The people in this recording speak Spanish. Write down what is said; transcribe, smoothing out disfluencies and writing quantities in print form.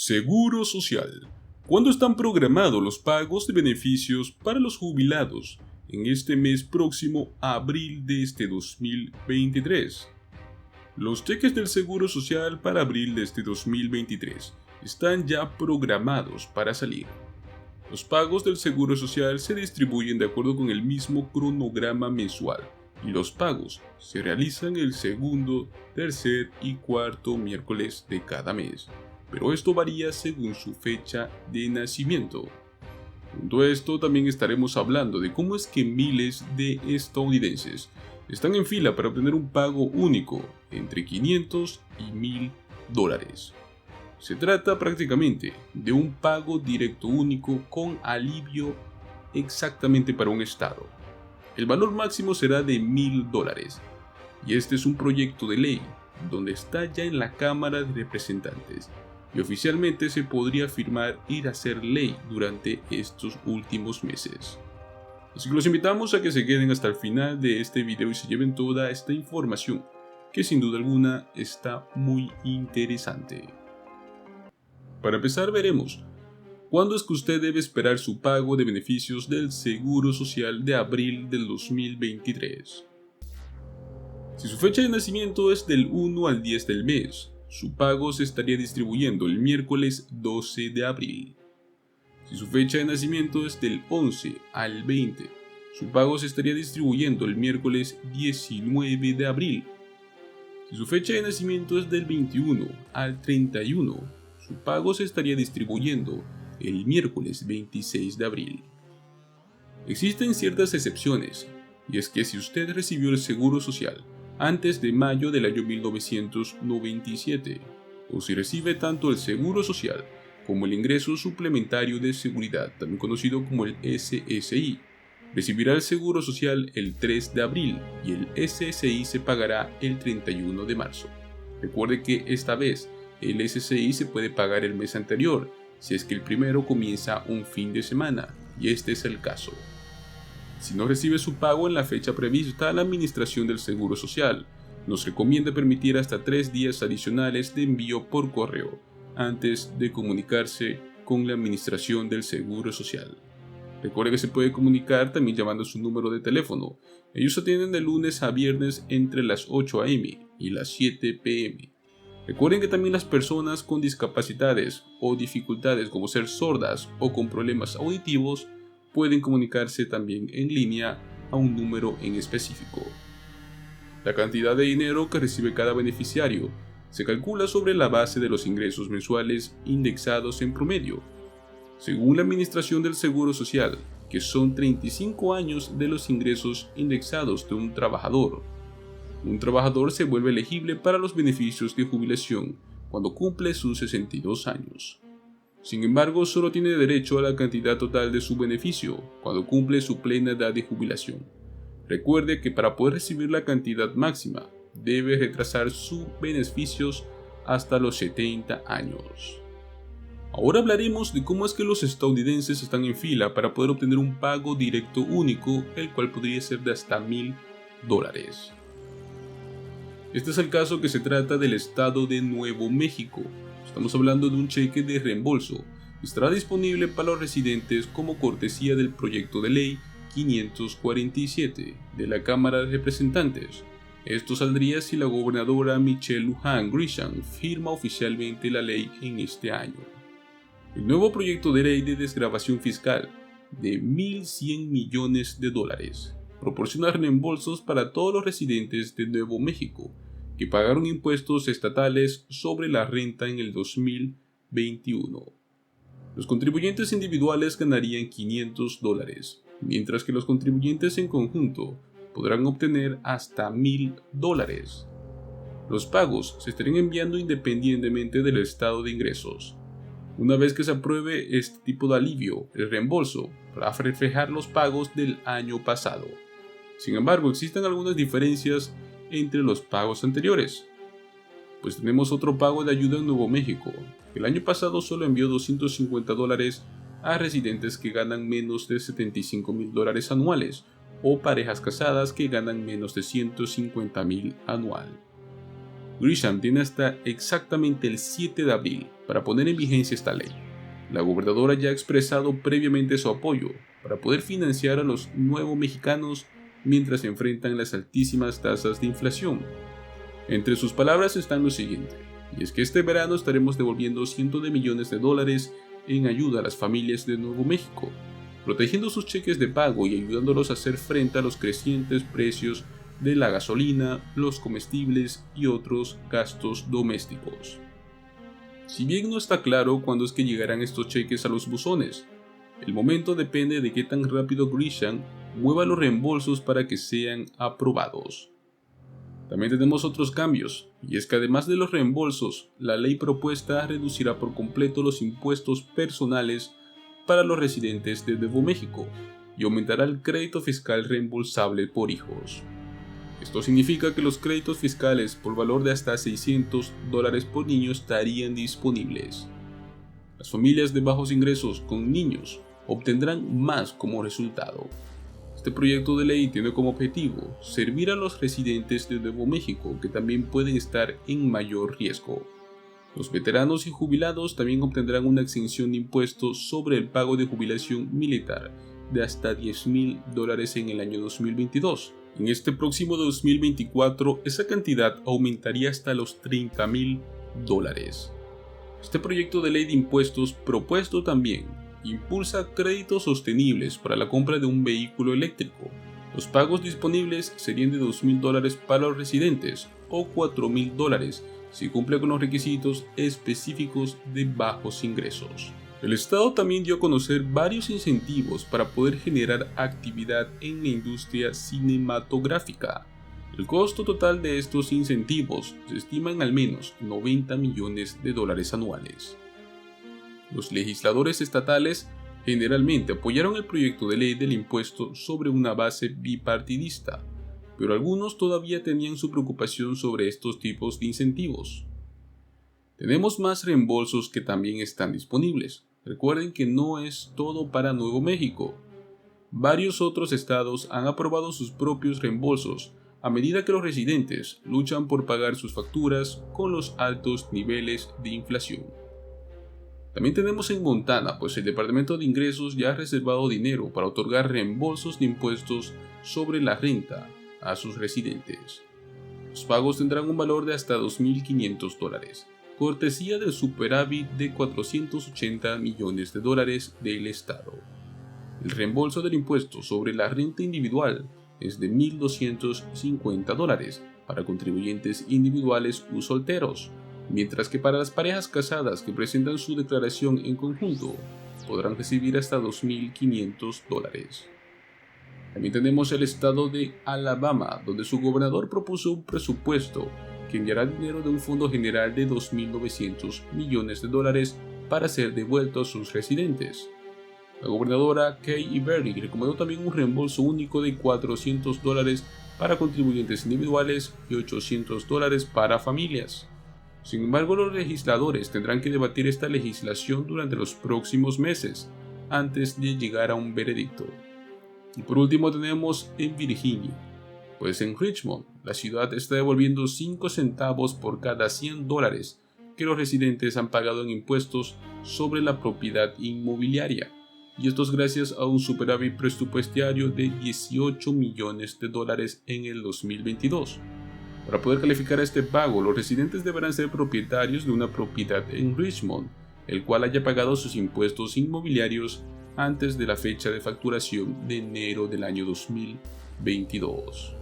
Seguro Social. ¿Cuándo están programados los pagos de beneficios para los jubilados en este mes próximo, abril de este 2023? Los cheques del Seguro Social para abril de este 2023 están ya programados para salir. Los pagos del Seguro Social se distribuyen de acuerdo con el mismo cronograma mensual y los pagos se realizan el segundo, tercer y cuarto miércoles de cada mes, pero esto varía según su fecha de nacimiento. Junto a esto también estaremos hablando de cómo es que miles de estadounidenses están en fila para obtener un pago único entre 500 y 1000 dólares. Se trata prácticamente de un pago directo único con alivio exactamente para un estado. El valor máximo será de 1000 dólares y este es un proyecto de ley donde está ya en la Cámara de Representantes y oficialmente se podría firmar y hacer ley durante estos últimos meses. Así que los invitamos a que se queden hasta el final de este video y se lleven toda esta información que sin duda alguna está muy interesante. Para empezar veremos cuándo es que usted debe esperar su pago de beneficios del Seguro Social de abril del 2023. Si su fecha de nacimiento es del 1 al 10 del mes, su pago se estaría distribuyendo el miércoles 12 de abril. Si su fecha de nacimiento es del 11 al 20, su pago se estaría distribuyendo el miércoles 19 de abril. Si su fecha de nacimiento es del 21 al 31, su pago se estaría distribuyendo el miércoles 26 de abril. Existen ciertas excepciones, y es que si usted recibió el Seguro Social antes de mayo del año 1997, o si recibe tanto el Seguro Social como el Ingreso Suplementario de Seguridad, también conocido como el SSI, recibirá el Seguro Social el 3 de abril y el SSI se pagará el 31 de marzo. Recuerde que esta vez el SSI se puede pagar el mes anterior, si es que el primero comienza un fin de semana, y este es el caso. Si no recibe su pago en la fecha prevista, la Administración del Seguro Social nos recomienda permitir hasta 3 días adicionales de envío por correo antes de comunicarse con la Administración del Seguro Social. Recuerde que se puede comunicar también llamando a su número de teléfono. Ellos atienden de lunes a viernes entre las 8 am y las 7 pm. Recuerden que también las personas con discapacidades o dificultades como ser sordas o con problemas auditivos pueden comunicarse también en línea a un número en específico. La cantidad de dinero que recibe cada beneficiario se calcula sobre la base de los ingresos mensuales indexados en promedio, según la Administración del Seguro Social, que son 35 años de los ingresos indexados de un trabajador. Un trabajador se vuelve elegible para los beneficios de jubilación cuando cumple sus 62 años. Sin embargo, solo tiene derecho a la cantidad total de su beneficio cuando cumple su plena edad de jubilación. Recuerde que para poder recibir la cantidad máxima, debe retrasar sus beneficios hasta los 70 años. Ahora hablaremos de cómo es que los estadounidenses están en fila para poder obtener un pago directo único, el cual podría ser de hasta 1000 dólares. Este es el caso que se trata del estado de Nuevo México. Estamos hablando de un cheque de reembolso. Estará disponible para los residentes como cortesía del proyecto de ley 547 de la Cámara de Representantes. Esto saldría si la gobernadora Michelle Lujan Grisham firma oficialmente la ley en este año. El nuevo proyecto de ley de desgravación fiscal de 1.100 millones de dólares proporciona reembolsos para todos los residentes de Nuevo México que pagaron impuestos estatales sobre la renta en el 2021. Los contribuyentes individuales ganarían 500 dólares, mientras que los contribuyentes en conjunto podrán obtener hasta 1000 dólares. Los pagos se estarían enviando independientemente del estado de ingresos. Una vez que se apruebe este tipo de alivio, el reembolso va a reflejar los pagos del año pasado. Sin embargo, existen algunas diferencias entre los pagos anteriores. Pues tenemos otro pago de ayuda en Nuevo México, que el año pasado solo envió 250 dólares a residentes que ganan menos de 75,000 dólares anuales o parejas casadas que ganan menos de 150,000 anual. Grisham tiene hasta exactamente el 7 de abril para poner en vigencia esta ley. La gobernadora ya ha expresado previamente su apoyo para poder financiar a los nuevos mexicanos mientras enfrentan las altísimas tasas de inflación. Entre sus palabras están lo siguiente, y es que este verano estaremos devolviendo cientos de millones de dólares en ayuda a las familias de Nuevo México, protegiendo sus cheques de pago y ayudándolos a hacer frente a los crecientes precios de la gasolina, los comestibles y otros gastos domésticos. Si bien no está claro cuándo es que llegarán estos cheques a los buzones, el momento depende de qué tan rápido Grisham mueva los reembolsos para que sean aprobados. También tenemos otros cambios, y es que además de los reembolsos, la ley propuesta reducirá por completo los impuestos personales para los residentes de Nuevo México y aumentará el crédito fiscal reembolsable por hijos. Esto significa que los créditos fiscales por valor de hasta $600 por niño estarían disponibles. Las familias de bajos ingresos con niños obtendrán más como resultado. Este proyecto de ley tiene como objetivo servir a los residentes de Nuevo México que también pueden estar en mayor riesgo. Los veteranos y jubilados también obtendrán una exención de impuestos sobre el pago de jubilación militar de hasta $10,000 en el año 2022. En este próximo 2024, esa cantidad aumentaría hasta los $30,000. Este proyecto de ley de impuestos propuesto también impulsa créditos sostenibles para la compra de un vehículo eléctrico. Los pagos disponibles serían de $2,000 para los residentes o $4,000 si cumple con los requisitos específicos de bajos ingresos. El Estado también dio a conocer varios incentivos para poder generar actividad en la industria cinematográfica. El costo total de estos incentivos se estima en al menos $90 millones anuales. Los legisladores estatales generalmente apoyaron el proyecto de ley del impuesto sobre una base bipartidista, pero algunos todavía tenían su preocupación sobre estos tipos de incentivos. Tenemos más reembolsos que también están disponibles. Recuerden que no es todo para Nuevo México. Varios otros estados han aprobado sus propios reembolsos a medida que los residentes luchan por pagar sus facturas con los altos niveles de inflación. También tenemos en Montana, pues el Departamento de Ingresos ya ha reservado dinero para otorgar reembolsos de impuestos sobre la renta a sus residentes. Los pagos tendrán un valor de hasta $2,500. Cortesía del superávit de $480 millones del Estado. El reembolso del impuesto sobre la renta individual es de $1,250 para contribuyentes individuales u solteros, mientras que para las parejas casadas que presentan su declaración en conjunto podrán recibir hasta $2,500. También tenemos el estado de Alabama, donde su gobernador propuso un presupuesto que enviará dinero de un fondo general de $2,900 millones para ser devuelto a sus residentes. La gobernadora Kay Ivey recomendó también un reembolso único de $400 para contribuyentes individuales y $800 para familias. Sin embargo, los legisladores tendrán que debatir esta legislación durante los próximos meses, antes de llegar a un veredicto. Y por último tenemos en Virginia, pues en Richmond, la ciudad está devolviendo 5 centavos por cada $100 que los residentes han pagado en impuestos sobre la propiedad inmobiliaria, y esto es gracias a un superávit presupuestario de $18 millones en el 2022. Para poder calificar a este pago, los residentes deberán ser propietarios de una propiedad en Richmond, el cual haya pagado sus impuestos inmobiliarios antes de la fecha de facturación de enero del año 2022.